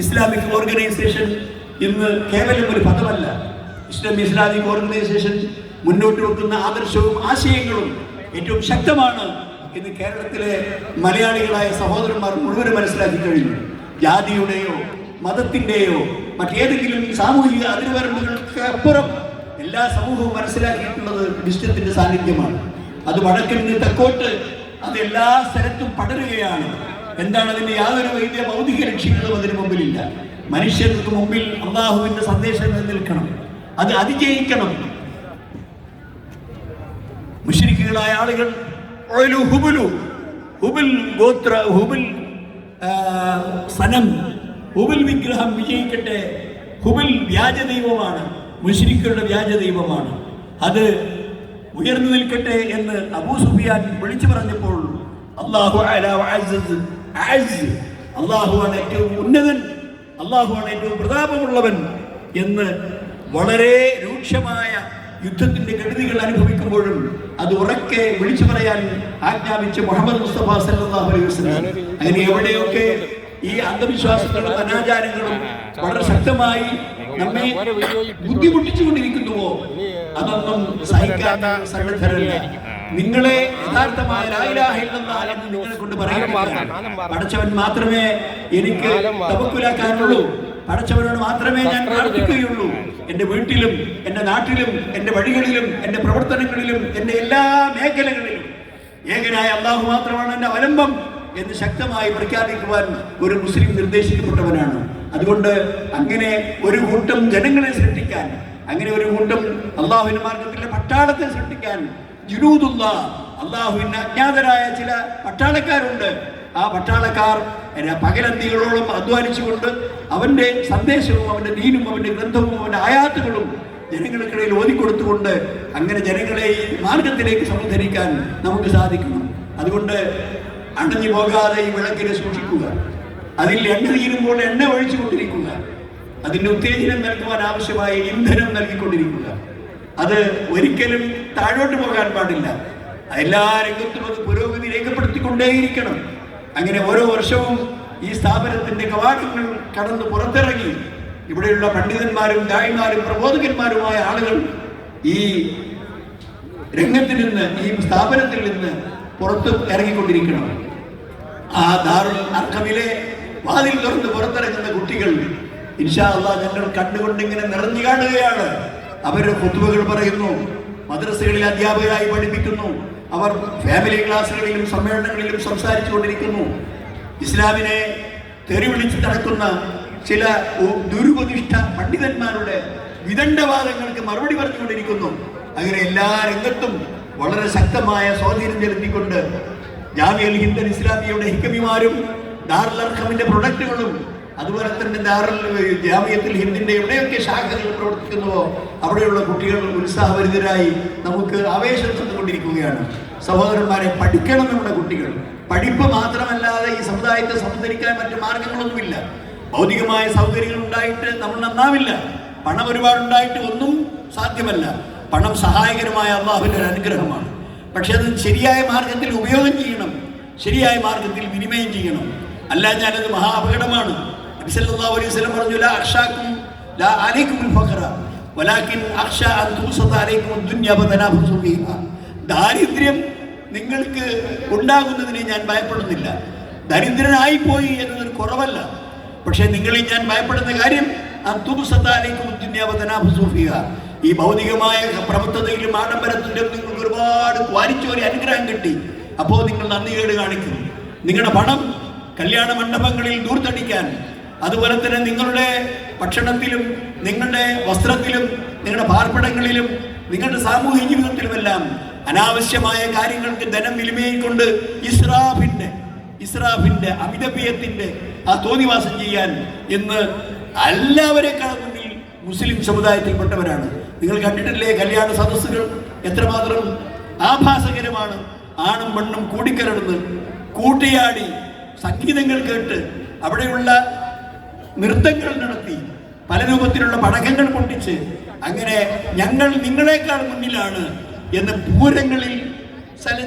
Islamic organisation ഇന്ന് കേവലം ഒരു പദമല്ല. ഇസ്ലാമിക് ഓർഗനൈസേഷൻ മുന്നോട്ട് വെക്കുന്ന ആദർശവും ആശയങ്ങളും ഏറ്റവും ശക്തമാണ് എന്ന് കേരളത്തിലെ മലയാളികളായ സഹോദരന്മാർ മുഴുവനും മനസ്സിലാക്കി കഴിഞ്ഞു. ജാതിയുടെയോ മതത്തിൻ്റെയോ മറ്റേതെങ്കിലും സാമൂഹിക അതിർവരമ്പുകൾക്ക് അപ്പുറം എല്ലാ സമൂഹവും മനസ്സിലാക്കിയിട്ടുള്ളത് വിശുദ്ധത്തിന്റെ സാന്നിധ്യമാണ്. അത് വടക്കിൽ നിന്ന് തെക്കോട്ട് അത് എല്ലാ സ്ഥലത്തും പടരുകയാണ്. എന്താണ് അതിന്റെ യാതൊരു വലിയ ഭൗതിക ലക്ഷ്യങ്ങളും അതിന് മുമ്പിലില്ല. മനുഷ്യർക്ക് മുമ്പിൽ അള്ളാഹുവിന്റെ സന്ദേശം നിൽക്കണം, അത് അതിജയിക്കണം. മുശ്രിക്കുകളായ ആളുകൾ സനം ഹുബൽ വിഗ്രഹം വിജയിക്കട്ടെ, ഹുബൽ വ്യാജ ദൈവമാണ്, മുശ്രിക്കുകളുടെ വ്യാജ ദൈവമാണ്, അത് ഉയർന്നു നിൽക്കട്ടെ എന്ന് അബൂ സുഫിയാൻ വിളിച്ചു പറഞ്ഞപ്പോൾ അള്ളാഹുവാണ് ഏറ്റവും ഉന്നതൻ, അള്ളാഹുവാണ് ഏറ്റവും പ്രതാപമുള്ളവൻ എന്ന് വളരെ രൂക്ഷമായ യുദ്ധത്തിന്റെ കെടുതികൾ അനുഭവിക്കുമ്പോഴും അത് ഉറക്കെ വിളിച്ചു പറയാൻ ആജ്ഞാപിച്ച മുഹമ്മദ് മുസ്തഫ സല്ലല്ലാഹു അലൈഹി വസല്ലം. അങ്ങനെ എവിടെയൊക്കെ ഈ അന്ധവിശ്വാസങ്ങളും അനാചാരങ്ങളും വളരെ ശക്തമായി നമ്മെ ബുദ്ധിമുട്ടിച്ചുകൊണ്ടിരിക്കുന്നുവോ അതൊന്നും സഹിക്കാൻ സന്നദ്ധരല്ല. നിങ്ങളെ യഥാർത്ഥമായ ലാ ഇലാഹ ഇല്ലല്ലാഹ് എന്ന് നിങ്ങളെ കൊണ്ട് പറയുകയാണ്. പടച്ചവൻ മാത്രമേ എനിക്ക് തവക്കുലാക്കാനുള്ളൂ, പടച്ചവനോട് മാത്രമേ ഞാൻ പ്രാർത്ഥിക്കുകയുള്ളൂ. എൻ്റെ വീട്ടിലും എൻ്റെ നാട്ടിലും എൻ്റെ വഴികളിലും എൻ്റെ പ്രവർത്തനങ്ങളിലും എൻ്റെ എല്ലാ മേഖലകളിലും ഏകനായ അല്ലാഹു മാത്രമാണ് എൻ്റെ അവലംബം എന്ന് ശക്തമായി പ്രഖ്യാപിക്കുവാൻ ഒരു മുസ്ലിം നിർദ്ദേശിക്കപ്പെട്ടവനാണ്. അതുകൊണ്ട് അങ്ങനെ ഒരു കൂട്ടം ജനങ്ങളെ സൃഷ്ടിക്കാൻ, അങ്ങനെ ഒരു കൂട്ടം അള്ളാഹുവിന്റെ മാർഗത്തിലെ പട്ടാളത്തെ സൃഷ്ടിക്കാൻ ജുനൂദുള്ള അള്ളാഹുവിന് അജ്ഞാതരായ ചില പട്ടാളക്കാരുണ്ട്. ആ പട്ടാളക്കാർ പകലന്തികളോളം അധ്വാനിച്ചുകൊണ്ട് അവന്റെ സന്ദേശവും അവന്റെ ദീനും അവന്റെ ഗ്രന്ഥവും അവന്റെ ആയാത്തുകളും ജനങ്ങൾക്കിടയിൽ ഓതിക്കൊടുത്തുകൊണ്ട് അങ്ങനെ ജനങ്ങളെ ഈ മാർഗത്തിലേക്ക് സമുദ്ധരിക്കാൻ നമുക്ക് സാധിക്കണം. അതുകൊണ്ട് അണഞ്ഞു പോകാതെ ഈ വിളക്കിനെ സൂക്ഷിക്കുക, അതിൽ എണ്ണ തീരുമ്പോൾ എണ്ണ ഒഴിച്ചുകൊണ്ടിരിക്കുക, അതിന്റെ ഉത്തേജനം നൽകുവാൻ ആവശ്യമായ ഇന്ധനം നൽകിക്കൊണ്ടിരിക്കുക. അത് ഒരിക്കലും താഴോട്ട് പോകാൻ പാടില്ല. എല്ലാ രംഗത്തും അത് പുരോഗതി രേഖപ്പെടുത്തിക്കൊണ്ടേയിരിക്കണം. അങ്ങനെ ഓരോ വർഷവും ഈ സ്ഥാപനത്തിന്റെ കവാടങ്ങൾ കടന്ന് പുറത്തിറങ്ങി ഇവിടെയുള്ള പണ്ഡിതന്മാരും ദായിമാരും പ്രബോധകന്മാരുമായ ആളുകൾ ഈ രംഗത്തിൽ നിന്ന്, ഈ സ്ഥാപനത്തിൽ നിന്ന് പുറത്ത് ഇറങ്ങിക്കൊണ്ടിരിക്കണം. ആ ദാറുൽ അർഖമിലെ വാതിൽ തുറന്ന് പുറത്തിറങ്ങുന്ന കുട്ടികൾ ഇൻഷാ അല്ലാഹ് ഞങ്ങൾ കണ്ടുകൊണ്ട് ഇങ്ങനെ നിറഞ്ഞു കാണുകയാണ്. അവർ ഖുത്ബകൾ പറയുന്നു, മദ്രസകളിൽ അധ്യാപകരായി പഠിപ്പിക്കുന്നു, അവർ ഫാമിലി ക്ലാസ്സുകളിലും സമ്മേളനങ്ങളിലും സംസാരിച്ചു കൊണ്ടിരിക്കുന്നു. ഇസ്ലാമിനെ തെറിവിളിച്ച് നടക്കുന്ന ചില ദുരുപദിഷ്ഠ പണ്ഡിതന്മാരുടെ വിദണ്ഡവാദങ്ങൾക്ക് മറുപടി പറഞ്ഞുകൊണ്ടിരിക്കുന്നു. അങ്ങനെ എല്ലാ രംഗത്തും വളരെ ശക്തമായ സ്വാധീനം ചെലുത്തിക്കൊണ്ട് ജാമിഅൽ ഹിന്ദ് ഇസ്ലാമിയയുടെ ഹിക്കമിമാരും ദാറുൽ അർഖമിന്റെ പ്രൊഡക്റ്റുകളും അതുപോലെ തന്നെ ജാമിഅത്തുൽ ഹിന്ദിന്റെ എവിടെയൊക്കെ ശാഖകൾ പ്രവർത്തിക്കുന്നുവോ അവിടെയുള്ള കുട്ടികൾ ഉത്സാഹഭരിതരായി നമുക്ക് ആവേശം തന്നുകൊണ്ടിരിക്കുകയാണ്. സഹോദരന്മാരെ, പഠിക്കണം നമ്മുടെ കുട്ടികൾ. പഠിപ്പ് മാത്രമല്ലാതെ ഈ സമുദായത്തെ സംസ്കരിക്കാൻ മറ്റു മാർഗങ്ങളൊന്നുമില്ല. ഭൗതികമായ സൗകര്യങ്ങൾ ഉണ്ടായിട്ട് നമ്മൾ നന്നാവില്ല. പണം ഒരുപാടുണ്ടായിട്ട് ഒന്നും സാധ്യമല്ല. പണം സഹായകരമായ അല്ലാഹുവിന്റെ ഒരു അനുഗ്രഹമാണ്. പക്ഷെ അത് ശരിയായ മാർഗത്തിൽ ഉപയോഗം ചെയ്യണം, ശരിയായ മാർഗത്തിൽ വിനിമയം ചെയ്യണം. അല്ല ഞാനത് മഹാ അപകടമാണ്. നബി സല്ലല്ലാഹു അലൈഹി വസല്ലം പറഞ്ഞു, ലാ അഖ്ശാകും ലാ അലൈകുമുൽ ഫഖറ വലാകിൻ അഖ്ശാ അൻ തുബ്സത അലൈകുമുദ് ദുനിയ വതനാഫസു ഫീഹാ. ദാരിദ്ര്യം നിങ്ങൾക്ക് ഉണ്ടാകുന്നതിനെ ഞാൻ ഭയപ്പെടുന്നില്ല. ദരിദ്രനായി പോയി എന്നതൊരു കുറവല്ല. പക്ഷെ നിങ്ങളിൽ ഞാൻ ഭയപ്പെടുന്ന കാര്യം അൻ തുബ്സത അലൈകുമുദ് ദുനിയ വതനാഫസു ഫീഹാ. ഈ ഭൗതികമായ പ്രഭുത്വതയിലും ആഡംബരത്തിലും നിങ്ങൾക്ക് ഒരുപാട് വാരിച്ചോരി അനുഗ്രഹം കിട്ടി. അപ്പോൾ നിങ്ങൾ നന്ദികേട് കാണിക്കും. നിങ്ങളുടെ പണം കല്യാണ മണ്ഡപങ്ങളിൽ ദൂർത്തടിക്കാൻ, അതുപോലെ തന്നെ നിങ്ങളുടെ ഭക്ഷണത്തിലും നിങ്ങളുടെ വസ്ത്രത്തിലും നിങ്ങളുടെ പാർപ്പിടങ്ങളിലും നിങ്ങളുടെ സാമൂഹിക ജീവിതത്തിലുമെല്ലാം അനാവശ്യമായ കാര്യങ്ങൾക്ക് ധനം വിനിമയം കൊണ്ട് ഇസ്രാഫിന്റെ അമിതവ്യയത്തിന്റെ ആ തോന്നിവാസം ചെയ്യാൻ എന്ന് എല്ലാവരെക്കാളും മുന്നിൽ മുസ്ലിം സമുദായത്തിൽപ്പെട്ടവരാണ്. നിങ്ങൾ കണ്ടിട്ടില്ലേ കല്യാണ സദസ്സുകൾ എത്രമാത്രം ആഭാസകരമാണ്. ആണും പെണ്ണും കൂടിക്കലർന്ന് കൂട്ടിയാടി സംഗീതങ്ങൾ കേട്ട് അവിടെയുള്ള നൃത്തങ്ങൾ നടത്തി പല രൂപത്തിലുള്ള പടക്കങ്ങൾ പൊട്ടിച്ച് അങ്ങനെ ഞങ്ങൾ നിങ്ങളെക്കാൾ മുന്നിലാണ് എന്ന് പൂരങ്ങളിൽ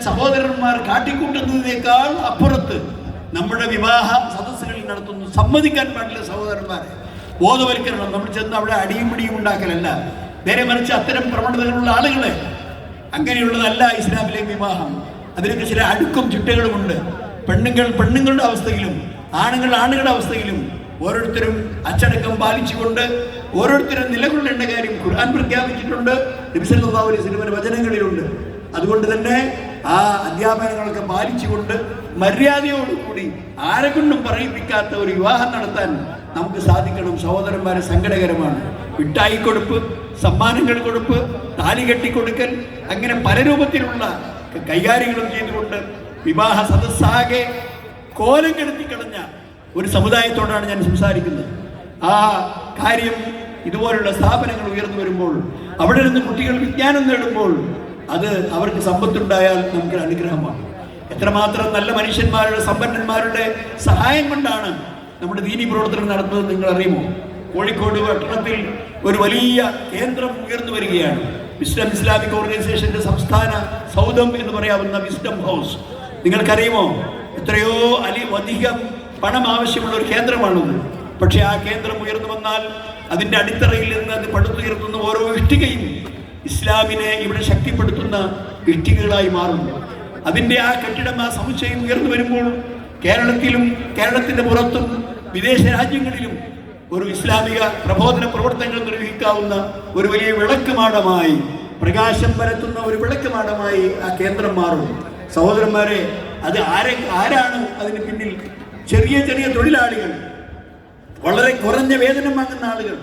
സഹോദരന്മാർ കാട്ടിക്കൂട്ടുന്നതിനേക്കാൾ അപ്പുറത്ത് നമ്മുടെ വിവാഹ സദസ്സുകളിൽ നടത്തുന്നു. സമ്മതിക്കാൻ പാടില്ല സഹോദരന്മാരെ. ബോധവൽക്കരണം. നമ്മൾ ചെന്ന് അവിടെ അടിയും പിടിയും ഉണ്ടാക്കലല്ല, നേരെ മറിച്ച് അത്തരം പ്രവണതകളുള്ള ആളുകളെ, അങ്ങനെയുള്ളതല്ല ഇസ്ലാമിലെ വിവാഹം. അതിനൊക്കെ ചില അടുക്കും ചിട്ടകളുമുണ്ട്. പെണ്ണുങ്ങൾ പെണ്ണുങ്ങളുടെ അവസ്ഥയിലും ആണുങ്ങൾ ആണുങ്ങളുടെ അവസ്ഥയിലും ഓരോരുത്തരും അച്ചടക്കം പാലിച്ചുകൊണ്ട് ഓരോരുത്തരും നിലകൊള്ളേണ്ട കാര്യം ഖുർആൻ പ്രഖ്യാപിച്ചിട്ടുണ്ട്, നബി സല്ലല്ലാഹു അലൈഹി വസല്ലം വചനങ്ങളിലുണ്ട്. അതുകൊണ്ട് തന്നെ ആ അധ്യാപനങ്ങളൊക്കെ പാലിച്ചുകൊണ്ട് മര്യാദയോടുകൂടി ആരെക്കൊണ്ടും പറയിപ്പിക്കാത്ത ഒരു വിവാഹം നടത്താൻ നമുക്ക് സാധിക്കണം. സഹോദരന്മാരെ, സങ്കടകരമാണ്. മിഠായി കൊടുപ്പ്, സമ്മാനങ്ങൾ കൊടുപ്പ്, താലി കെട്ടിക്കൊടുക്കൽ, അങ്ങനെ പല രൂപത്തിലുള്ള കൈകാര്യങ്ങളും ചെയ്തുകൊണ്ട് വിവാഹ സദസ്സാകെ കോലം കെടുത്തി കളഞ്ഞ ഒരു സമുദായത്തോടാണ് ഞാൻ സംസാരിക്കുന്നത്. ആ കാര്യം ഇതുപോലുള്ള സ്ഥാപനങ്ങൾ ഉയർന്നു വരുമ്പോൾ, അവിടെ നിന്ന് കുട്ടികൾ വിജ്ഞാനം നേടുമ്പോൾ, അത് അവർക്ക് സമ്പത്തുണ്ടായാൽ നമുക്ക് അനുഗ്രഹമാണ്. എത്രമാത്രം നല്ല മനുഷ്യന്മാരുടെ സമ്പന്നന്മാരുടെ സഹായം കൊണ്ടാണ് നമ്മുടെ ദീനി പ്രവർത്തനം നടത്തുന്നത് നിങ്ങൾ അറിയുമോ? കോഴിക്കോട് പട്ടണത്തിൽ ഒരു വലിയ കേന്ദ്രം ഉയർന്നു വരികയാണ്. വിസ്ഡം ഇസ്ലാമിക് ഓർഗനൈസേഷന്റെ സംസ്ഥാന സൗധം എന്ന് പറയാവുന്ന വിസ്ഡം ഹൗസ്. നിങ്ങൾക്കറിയുമോ? എത്രയോ അധികം പണം ആവശ്യമുള്ള ഒരു കേന്ദ്രമാണത്. പക്ഷെ ആ കേന്ദ്രം ഉയർന്നു വന്നാൽ അതിൻ്റെ അടിത്തറയിൽ നിന്ന് അത് പടുത്തുയർത്തുന്ന ഓരോ ഇഷ്ടികയും ഇസ്ലാമിനെ ഇവിടെ ശക്തിപ്പെടുത്തുന്ന ഇഷ്ടികകളായി മാറുന്നു. അതിൻ്റെ ആ കെട്ടിടം, ആ സമുച്ചയം ഉയർന്നു വരുമ്പോൾ കേരളത്തിലും കേരളത്തിൻ്റെ പുറത്തും വിദേശ രാജ്യങ്ങളിലും ഒരു ഇസ്ലാമിക പ്രബോധന പ്രവർത്തനങ്ങൾ നിർവഹിക്കാവുന്ന ഒരു വലിയ വിളക്കുമാടമായി, പ്രകാശം പരത്തുന്ന ഒരു വിളക്കുമാടമായി ആ കേന്ദ്രം മാറും. സഹോദരന്മാരെ, അത് ആരാണ് അതിന് പിന്നിൽ? ചെറിയ ചെറിയ തൊഴിലാളികൾ, വളരെ കുറഞ്ഞ വേതനം വാങ്ങുന്ന ആളുകൾ,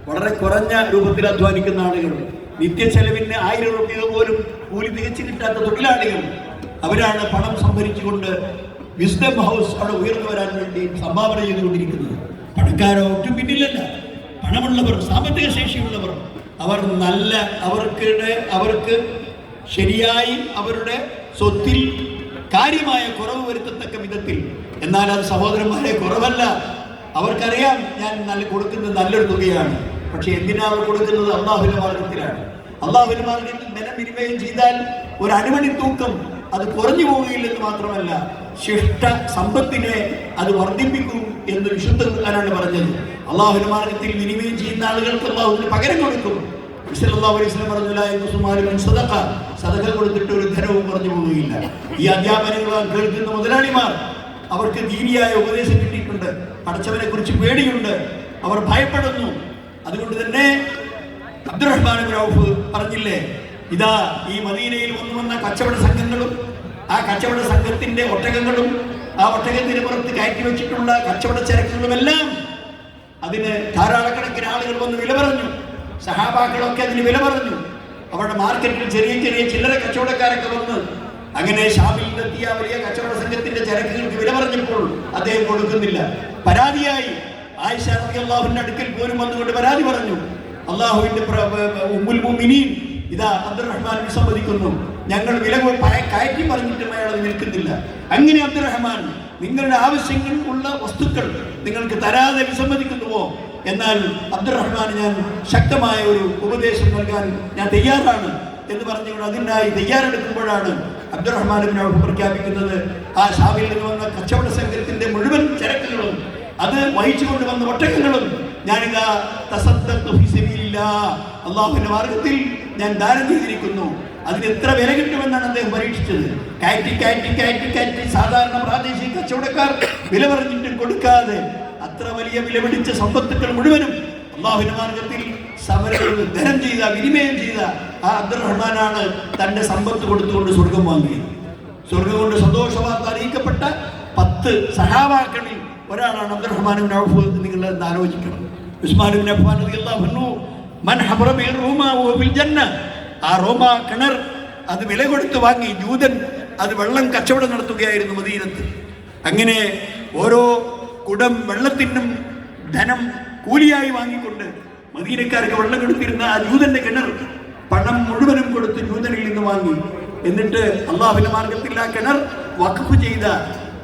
വളരെ കുറഞ്ഞ രൂപത്തിൽ അധ്വാനിക്കുന്ന ആളുകൾ, നിത്യച്ചെലവിന് 1000 രൂപ പോലും കൂലി തികച്ചു കിട്ടാത്ത തൊഴിലാളികൾ, അവരാണ് പണം സംഭരിച്ചുകൊണ്ട് വിസ്ഡം ഹൗസ് അവിടെ ഉയർന്നു വരാൻ വേണ്ടി സംഭാവന ചെയ്തുകൊണ്ടിരിക്കുന്നത്. പണക്കാരോ ഒട്ടും പിന്നിലല്ല. പണമുള്ളവർ, സാമ്പത്തിക ശേഷിയുള്ളവർ, അവർ അവർക്ക് ശരിയായി അവരുടെ സ്വത്തിൽ കാര്യമായ കുറവ് വരുത്തത്തക്ക വിധത്തിൽ. എന്നാൽ അത് സഹോദരന്മാരെ കുറവല്ല. അവർക്കറിയാം ഞാൻ കൊടുക്കുന്നത് നല്ലൊരു തുകയാണ്. പക്ഷെ എന്തിനാ അവർ കൊടുക്കുന്നത്? അള്ളാഹുവിന്റെ മാർഗത്തിലാണ്. അള്ളാഹുവിന്റെ മാർഗത്തിൽ ധനവിനിമയം ചെയ്താൽ ഒരു അണുമണി തൂക്കം അത് കുറഞ്ഞു പോവുകയില്ലെന്ന് മാത്രമല്ല, ശിഷ്ട സമ്പത്തിനെ അത് വർദ്ധിപ്പിക്കും എന്ന് വിശുദ്ധ ഖുർആനാണ് പറഞ്ഞത്. അള്ളാഹുവിന്റെ മാർഗത്തിൽ വിനിമയം ചെയ്യുന്ന ആളുകൾക്ക് അള്ളാഹുവിന് പകരം കൊടുക്കും. സല്ലല്ലാഹു അലൈഹി വസല്ലം പറഞ്ഞു, സദഖ കൊടുത്തിട്ട് ഒരു ധനവും കുറഞ്ഞു പോവുകയില്ല. ഈ അധ്യാപനങ്ങൾ കേൾക്കുന്ന മുതലാളിമാർ, അവർക്ക് ദീനിയായ ഉപദേശം കിട്ടിയിട്ടുണ്ട്, പടച്ചവനെ കുറിച്ച് പേടിയുണ്ട്, അവർ ഭയപ്പെടുന്നു. അതുകൊണ്ട് തന്നെ അബ്ദുറഹ്മാൻ ഇബ്നു ഔഫ് പറഞ്ഞില്ലേ, ഇതാ ഈ മദീനയിൽ വന്ന കച്ചവട സംഘങ്ങളും ആ കച്ചവട സംഘത്തിന്റെ ഒട്ടകങ്ങളും ആ ഒട്ടകത്തിന് പുറത്ത് കയറ്റി വെച്ചിട്ടുള്ള കച്ചവട ചരക്കുകളുമെല്ലാം അതിന് ധാരാളക്കണക്കിന് ആളുകൾ വന്ന് വില പറഞ്ഞു. സഹാബാക്കളൊക്കെ അതിന് വില പറഞ്ഞു. അവരുടെ മാർക്കറ്റിൽ ചെറിയ ചെറിയ ചില്ലറ കച്ചവടക്കാരൊക്കെ വന്ന് അങ്ങനെ ഷാമിൽ എത്തിയ വലിയ കച്ചവട സംഘത്തിന്റെ ചരക്കുകൾക്ക് വില പറഞ്ഞപ്പോൾ അദ്ദേഹം കൊടുക്കുന്നില്ല. പരാതിയായി ആയിഷ റളിയല്ലാഹുവിന്റെ അടുക്കൽ പോലും വന്നുകൊണ്ട് പരാതി പറഞ്ഞു. അള്ളാഹുവിന്റെ ഉമ്മുൽ മുഅ്മിനീൻ ഇതാ അബ്ദുറഹ്മാൻ വിസമ്മതിക്കുന്നു, ഞങ്ങൾ വില കയറ്റി പറഞ്ഞിട്ടും അയാൾ അത് നിൽക്കുന്നില്ല. അങ്ങനെ അബ്ദുറഹ്മാൻ, നിങ്ങളുടെ ആവശ്യങ്ങൾ ഉള്ള വസ്തുക്കൾ നിങ്ങൾക്ക് തരാതെ വിസമ്മതിക്കുന്നുവോ? എന്നാൽ അബ്ദുറഹ്മാൻ, ഞാൻ ശക്തമായ ഒരു ഉപദേശം നൽകാൻ ഞാൻ തയ്യാറാണ് എന്ന് പറഞ്ഞുകൊണ്ട് അതിനായി തയ്യാറെടുക്കുമ്പോഴാണ് അബ്ദുറഹ്മാൻ ഇബ്നു ഔഫ് പ്രഖ്യാപിക്കുന്നത്, ആ ഷാമിൽ നിന്ന് വന്ന കച്ചവട സംഘത്തിന്റെ മുഴുവൻ ചരക്കുകളും അത് വഹിച്ചുകൊണ്ട് വന്ന ഒട്ടകങ്ങളും ഞാനിതാ തസദ്ദഖ്തു ഫീ സബീലില്ലാഹ്, അല്ലാഹുവിന്റെ മാർഗ്ഗത്തിൽ ഞാൻ ദാനം ചെയ്തിരിക്കുന്നു. അതിന് എത്ര വില കിട്ടുമെന്നാണ് അദ്ദേഹം പരീക്ഷിച്ചത്. കയറ്റി സാധാരണ പ്രാദേശിക കച്ചവടക്കാർ വില പറഞ്ഞിട്ട് കൊടുക്കാതെ അത്ര വലിയ വില പിടിച്ച സമ്പത്തുക്കൾ മുഴുവനും അല്ലാഹുവിന്റെ മാർഗ്ഗത്തിൽ ധനം ചെയ്ത, വിനിമയം ചെയ്ത ആ അബ്ദുറഹ്മാനാണ് തന്റെ സമ്പത്ത് കൊടുത്തുകൊണ്ട് സ്വർഗം വാങ്ങിയത്. സ്വർഗം കൊണ്ട് സന്തോഷവാർത്ത അറിയിക്കപ്പെട്ട 10 സഹാബാക്കളിൽ ഒരാളാണ് അബ്ദുറഹ്മാൻ ഇബ്നു ഔഫ്. നിങ്ങൾ ആലോചിക്കണം. ഉസ്മാൻ ഇബ്നു അഫ്ഫാൻ റളിയല്ലാഹു അൻഹു, മൻ ഹബറ ബിൽ റൂമ വ ഫിൽ ജന്ന, ആ റോമ കിണർ അത് വില കൊടുത്ത് വാങ്ങി. ജൂതൻ അത് വെള്ളം കച്ചവടം നടത്തുകയായിരുന്നു മദീനത്ത്. അങ്ങനെ ഓരോ കുടം വെള്ളത്തിനും ധനം കൂലിയായി വാങ്ങിക്കൊണ്ട് മദീനക്കാർക്ക് വെള്ളം കൊടുത്തിരുന്ന ആ ജൂതന്റെ കിണർ പണം മുഴുവനും കൊടുത്ത് ജൂതനിൽ നിന്ന് വാങ്ങി. എന്നിട്ട് അള്ളാഹുവിന്റെ മാർഗത്തിൽ ആ കിണർ വഖഫ് ചെയ്ത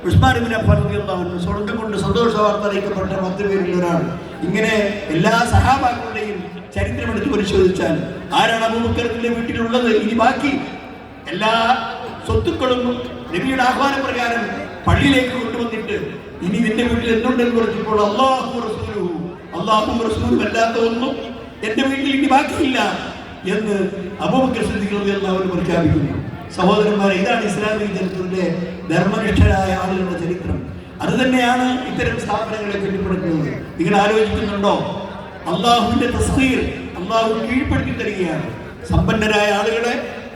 ഉസ്മാൻ ഇബ്നു അഫ്ഫാൻ റളിയല്ലാഹു അൻഹു സ്വർഗ്ഗം കൊണ്ട് സന്തോഷ വാർത്ത അറിയിക്കപ്പെട്ട 10 പേരിൽ ഒരാൾ. ഇങ്ങനെ എല്ലാ സഹാബാക്കളുടെയും ചരിത്രം എടുത്ത് പരിശോധിച്ചാൽ ആരാണ് അബൂബക്കറിന്റെ വീട്ടിലുള്ളത്? ഇനി ബാക്കി എല്ലാ സ്വത്തുക്കളും നബിയുടെ ആഹ്വാന പ്രകാരം പള്ളിയിലേക്ക് കൊണ്ടുവന്നിട്ട് ഇനി നിന്റെ വീട്ടിൽ എന്തുണ്ടെന്ന് പറഞ്ഞപ്പോൾ അല്ലാഹുവും റസൂലും അല്ലാത്ത ഒന്നും എന്റെ വീട്ടിൽ ഇനി ബാക്കിയില്ല എന്ന് അബൂബക്കർ സിദ്ദീഖ് റളിയല്ലാഹു അൻഹു പ്രഖ്യാപിക്കുന്നു. സഹോദരന്മാരെ, ഇതാണ് ഇസ്ലാമിക ചരിത്രത്തിലെ ധർമ്മനിഷ്ഠരായ ആളുകളുടെ ചരിത്രം. അത് തന്നെയാണ് ഇത്തരം സ്ഥാപനങ്ങളെ കെട്ടിപ്പടുക്കുന്നത്. നിങ്ങൾ ആലോചിക്കുന്നുണ്ടോ? അള്ളാഹുവിന്റെ തസ്ഖീർ, അള്ളാഹു കീഴ്പ്പെടുത്തി തരികയാണ്. സമ്പന്നരായ ആളുകളെ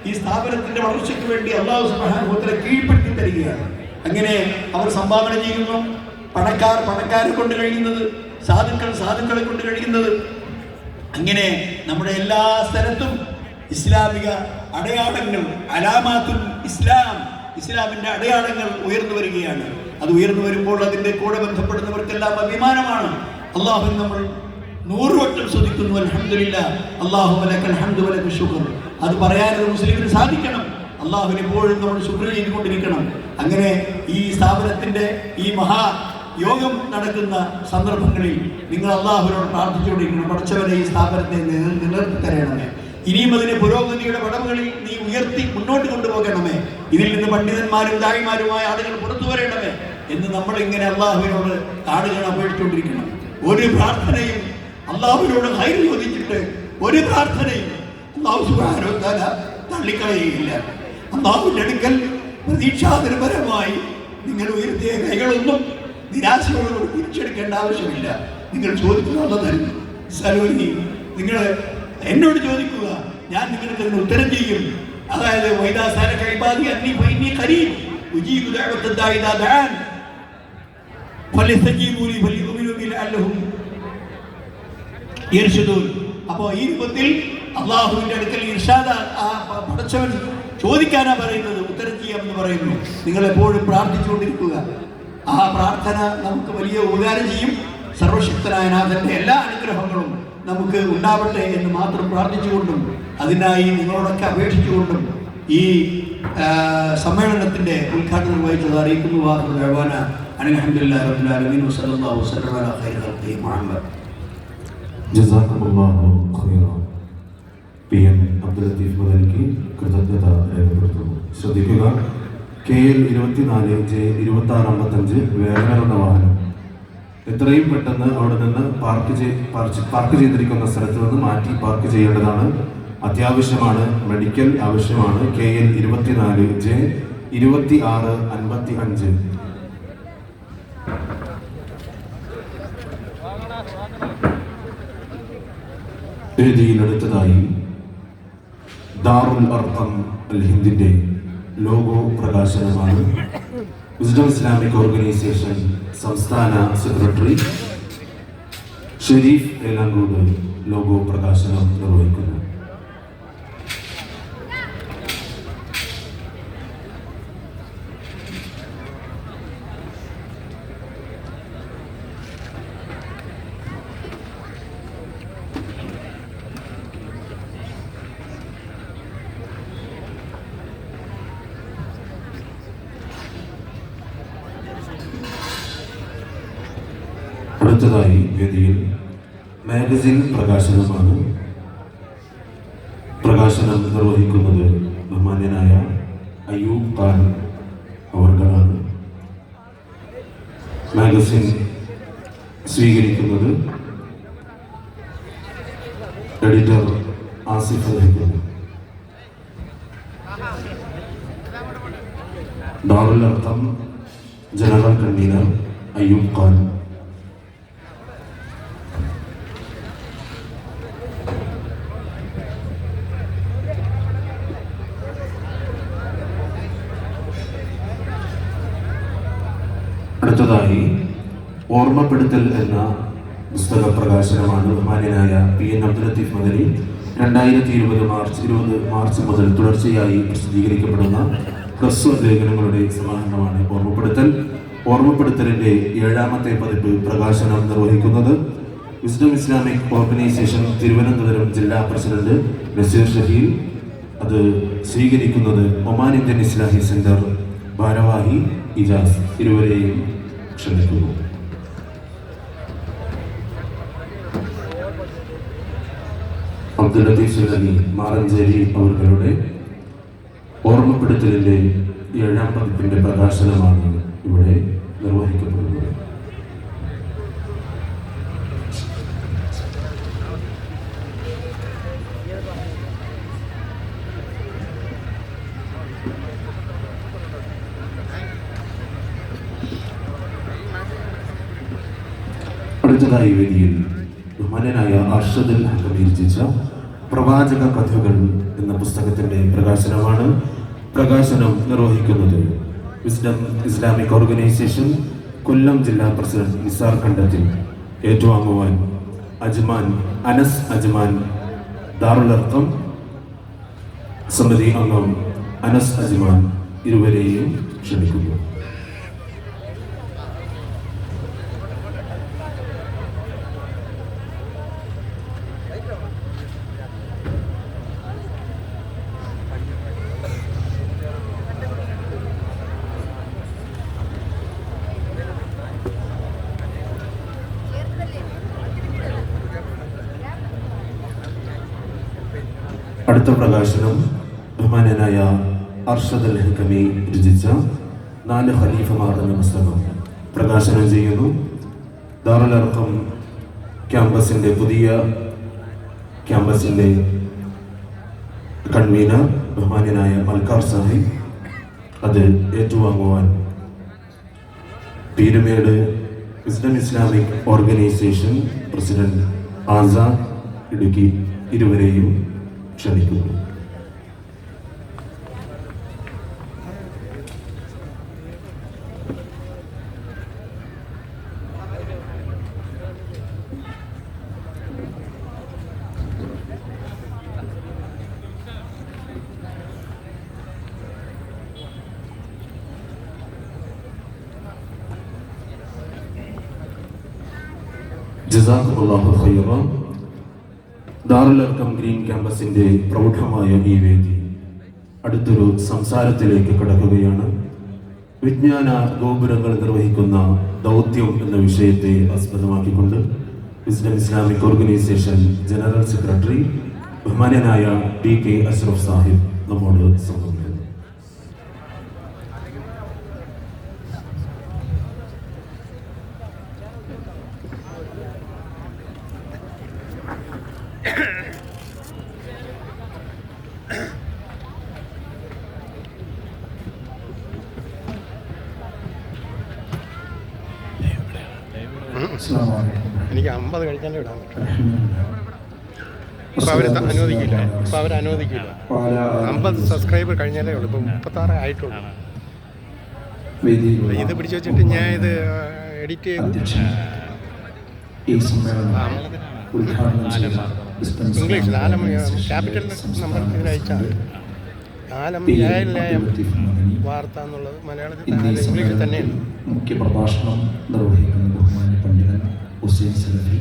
ഈ സ്ഥാപനത്തിന്റെ വളർച്ചയ്ക്ക് വേണ്ടി അള്ളാഹു സുബ്ഹാനഹു വ തആല കീഴ്പ്പെടുത്തി തരികയാണ്. അങ്ങനെ അവർ സംഭാവന ചെയ്യുന്നു. പണക്കാരെ കൊണ്ട് കഴിയുന്നത്, സാധുക്കളെ കൊണ്ട് കഴിയുന്നത്. അങ്ങനെ നമ്മുടെ എല്ലാ സ്ഥലത്തും ഇസ്ലാമിക അടയാളങ്ങൾ, അലാമാത്തുൽ ഇസ്ലാം, ഇസ്ലാമിന്റെ അടയാളങ്ങൾ ഉയർന്നു വരികയാണ്. അത് ഉയർന്നു വരുമ്പോൾ അതിന്റെ കൂടെ ബന്ധപ്പെടുന്നവർക്കെല്ലാം അഭിമാനമാണ്. അള്ളാഹുവിനെ നമ്മൾ 100 വട്ടം സ്തുതിക്കുന്നു. അൽഹംദുലില്ലാഹ്, അല്ലാഹു ലക്കൽ ഹംദു വലക ശുക്ർ. അത് പറയാൻ ഒരു മുസ്ലിമിന് സാധിക്കണം. അള്ളാഹുവിനെ എപ്പോഴും നമ്മൾ ശുക്ർ ചെയ്തുകൊണ്ടിരിക്കണം. അങ്ങനെ ഈ സ്ഥാപനത്തിന്റെ ഈ യോഗം നടക്കുന്ന സന്ദർഭങ്ങളിൽ നിങ്ങൾ അള്ളാഹുവിനോട് പ്രാർത്ഥിച്ചുകൊണ്ടിരിക്കണം. പഠിച്ചവരെ ഈ സ്ഥാപനത്തെ നിലനിർത്തി തരണമേ. ഇനിയും അതിനെ പുരോഗതിയുടെ പടവുകളിൽ നീ ഉയർത്തി മുന്നോട്ട് കൊണ്ടുപോകണമേ. ഇതിൽ നിന്ന് പണ്ഡിതന്മാരും ദായിമാരുമായ ആളുകൾ പുറത്തു വരണമേ എന്ന് നമ്മൾ ഇങ്ങനെ അള്ളാഹുവിനോട് കാടുകൾ അപേക്ഷിച്ചുകൊണ്ടിരിക്കണം. ഒരു പ്രാർത്ഥനയും അള്ളാഹുവിനോട് ഹൈർ ചോദിച്ചിട്ട് ഒരു പ്രാർത്ഥനയും അള്ളാഹു സുബ്ഹാനഹു വ തആല തള്ളിക്കളയുകയില്ല. അള്ളാഹുവിന്റെ അടുക്കൽ പ്രതീക്ഷാനിർഭരമായി നിങ്ങൾ ഉയർത്തിയ കൈകളൊന്നും നിരാശയോടുകൂടി തിരിച്ചെടുക്കേണ്ട ആവശ്യമില്ല. നിങ്ങൾ ചോദിക്കുക തരുന്നു. നിങ്ങൾ എന്നോട് ചോദിക്കുക, ഞാൻ നിങ്ങൾക്ക് അതിന് ഉത്തരം ചെയ്യും. അതായത് അപ്പോ ഈ രൂപത്തിൽ അള്ളാഹുവിന്റെ അടുക്കൽ ഇർഷാദ് പടച്ചവൻ ചോദിക്കാനാ പറയുന്നത്, ഉത്തരം ചെയ്യാമെന്ന് പറയുന്നു. നിങ്ങൾ എപ്പോഴും പ്രാർത്ഥിച്ചുകൊണ്ടിരിക്കുക. ആ പ്രാർത്ഥന നമുക്ക് വലിയ ഉപകാരം ചെയ്യും. സർവശക്തനായ നാഥന്റെ എല്ലാ അനുഗ്രഹങ്ങളും നമുക്ക് ഉണ്ടാവട്ടെ എന്ന് മാത്രം പ്രാർത്ഥിച്ചുകൊണ്ടും അതിനായി നിങ്ങളോടൊക്കെ അപേക്ഷിച്ചുകൊണ്ടും ഈ സമ്മേളനത്തിന്റെ ഉദ്ഘാടനം വഹിച്ചത് അറിയിക്കുന്നു. അൽഹംദുലില്ലാഹി റബ്ബിൽ ആലമീൻ വസല്ലല്ലാഹു വസല്ലം അലാ ഖൈരി ഖൽഖി മുഹമ്മദ്. ജസാക്കല്ലാഹു ഖൈറൻ. PM അബ്ദുൽ ലത്തീഫ് മദനിക്ക് കൃതജ്ഞത രേഖപ്പെടുത്തുന്നു. ശ്രദ്ധിക്കുക, KL 24J2655 വേഗന എന്ന വാഹനം എത്രയും പെട്ടെന്ന് അവിടെ നിന്ന് പാർക്ക് ചെയ്തിരിക്കുന്ന സ്ഥലത്ത് നിന്ന് മാറ്റി പാർക്ക് ചെയ്യേണ്ടതാണ്. അത്യാവശ്യമാണ്, മെഡിക്കൽ ആവശ്യമാണ്. KL 24J2655. വേദിയിൽ അടുത്തതായി ദാറുൽ അർഖം അൽ ഹിന്ദിന്റെ ലോഗോ പ്രകാശനമാണ്. വിസ്ഡം ഇസ്ലാമിക് ഓർഗനൈസേഷൻ സംസ്ഥാന സെക്രട്ടറി ഷെരീഫ് ഏലാങ്കോട് ലോഗോ പ്രകാശനം നിർവഹിക്കുന്നു. അടുത്തതായി വേദിയിൽ മാഗസിൻ പ്രകാശനമാണ്. പ്രകാശനം നിർവഹിക്കുന്നത് ബഹുമാന്യനായ അയ്യൂബ് ഖാൻ അവർകളാണ്. മാഗസിൻ സ്വീകരിക്കുന്നത് എഡിറ്റർ ആസിഫ് വഹിക്കുന്നു. Darul Arqam general convener Ayub Khan. അടുത്തതായി ഓർമ്മപ്പെടുത്തൽ എന്ന പുസ്തക പ്രകാശനമാണ്. ബഹുമാന്യനായ PM അബ്ദുൽ ലത്തീഫ് മദനി 2020 മാർച്ച് മുതൽ തുടർച്ചയായി പ്രസിദ്ധീകരിക്കപ്പെടുന്ന ഹ്രസ്വ ലേഖനങ്ങളുടെ സമാഹരണമാണ് ഓർമ്മപ്പെടുത്തലിന്റെ 7ാമത്തെ പതിപ്പ് പ്രകാശനം നിർവഹിക്കുന്നത് വിസ്ഡം ഇസ്ലാമിക് ഓർഗനൈസേഷൻ തിരുവനന്തപുരം ജില്ലാ പ്രസിഡന്റ് നസീർ ഷഹീൽ. അത് സ്വീകരിക്കുന്നത് ഒമാൻ ഇന്ത്യൻ ഇസ്ലാഹി സെന്റർ ഭാരവാഹി ഇജാസ്. ഇരുവരെയും ക്ഷണിക്കുന്നു. അബ്ദുൽ ലത്തീഫ് സുലൈമാനി മാറഞ്ചേരി അവരുടെ ഓർമ്മപ്പെടുത്തലിന്റെ 7ാം പതിപ്പിന്റെ പ്രകാശനമാണ് ഇവിടെ നിർവഹിക്കപ്പെടുന്നത്. അടുത്തതായി വേദിയിൽ ബഹുമാന്യനായ അർഷദുൽ ഹക്കമി രചിച്ച പ്രവാചക കഥകൾ എന്ന പുസ്തകത്തിന്റെ പ്രകാശനമാണ്. പ്രകാശനം നിർവഹിക്കുന്നത് വിസ്ഡം ഇസ്ലാമിക് ഓർഗനൈസേഷൻ കൊല്ലം ജില്ലാ പ്രസിഡന്റ് നിസാർ കണ്ടത്തിൽ, ഏറ്റുവാങ്ങുവാൻ അനസ് അജ്മാൻ, ദാറുൽ അർഖം സമിതി അംഗം അനസ് അജ്മാൻ ഇരുവരെയും ക്ഷണിക്കുന്നു. അടുത്ത പ്രകാശനം ബഹുമാന്യനായ അർഷദുൽ ഹക്കമി രചിച്ച 4 ഖലീഫമാർ എന്ന പുസ്തകം പ്രകാശനം ചെയ്യുന്നു. ദാറുൽ അർഖം ക്യാമ്പസിൻ്റെ പുതിയ ക്യാമ്പസിൻ്റെ കൺവീനർ ബഹുമാന്യനായ മൽക്കാർ സാഹിബ് അത് ഏറ്റുവാങ്ങുവാൻ Peermade wisdom Islamic organisation president Azad Idukki ഇരുവരെയും ക്ഷണിക്കുന്നു. ജസാക്കുമുല്ലാഹു ഖൈറൻ. ദാറുൽ അർഖം ഗ്രീൻ ക്യാമ്പസിന്റെ പ്രൗഢമായ ഈ വേദി അടുത്തൊരു സംസാരത്തിലേക്ക് കടക്കുകയാണ്. വിജ്ഞാന ഗോപുരങ്ങൾ നിർവഹിക്കുന്ന ദൗത്യം എന്ന വിഷയത്തെ ആസ്പദമാക്കിക്കൊണ്ട് wisdom Islamic organisation general secretary ബഹുമാന്യനായ PK അഷ്റഫ് സാഹിബ് നമ്മോട് സംബന്ധിക്കുന്നു. എനിക്ക് 50 കഴിഞ്ഞാലേ ഇടാൻ പറ്റും. ഇപ്പം അനുവദിക്കില്ല. 50 സബ്സ്ക്രൈബർ കഴിഞ്ഞാലേ ഉള്ളൂ. ഇപ്പം 36 ആയിട്ടുള്ളൂ. ഇത് പിടിച്ചു വെച്ചിട്ട് ഞാൻ ഇത് എഡിറ്റ് ചെയ്ത് ഇംഗ്ലീഷിൽ ആലം ക്യാപിറ്റൽ നമ്പർ ഇതിന് അയച്ചാൽ ആലം വാർത്ത എന്നുള്ളത് മലയാളത്തിൽ ഇംഗ്ലീഷിൽ തന്നെയാണ്. മുഖ്യ പ്രഭാഷണം നിർവഹിക്കുന്ന ബഹുമാന്യ പണ്ഡിതൻ ഹുസൈൻ സലഫി,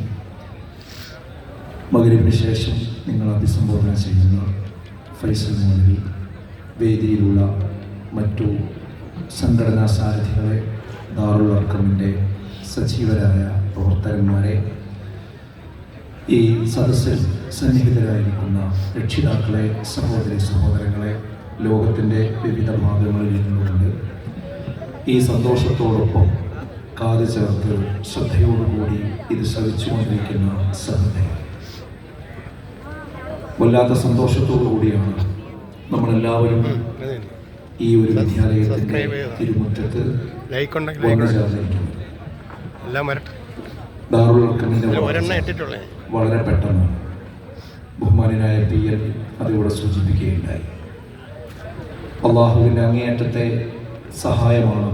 മഗ്‌രിബിന് ശേഷം നിങ്ങൾ അഭിസംബോധന ചെയ്യുന്ന ഫൈസൽ മൗലവി, വേദിയിലുള്ള മറ്റു സംഘടനാ സാരഥികളെ, ദാറുൽ അർഖമിൻ്റെ സജീവരായ പ്രവർത്തകന്മാരെ, ഈ സദസ്സിൽ സന്നിഹിതരായിരിക്കുന്ന രക്ഷിതാക്കളെ, സഹോദരങ്ങളെ, ലോകത്തിൻ്റെ വിവിധ ഭാഗങ്ങളിൽ നിന്നുകൊണ്ട് ഈ സന്തോഷത്തോടൊപ്പം കാത് ചേർത്ത് ശ്രദ്ധയോടുകൂടി ഇത് ശ്രവിച്ചുകൊണ്ടിരിക്കുന്ന സഹോദരൻ, വല്ലാത്ത സന്തോഷത്തോടു കൂടിയാണ് നമ്മളെല്ലാവരും ഈ ഒരു വിദ്യാലയത്തിൻ്റെ തിരുമുറ്റത്ത് വന്നു ചേർന്നിരിക്കുന്നത്. ദാറുൽ അർഖമിൻ്റെ വളരെ പെട്ടെന്ന് ബഹുമാനായ PL അതിവിടെ സൂചിപ്പിക്കുകയുണ്ടായി. അള്ളാഹുവിൻ്റെ അങ്ങേയറ്റത്തെ സഹായമാണ്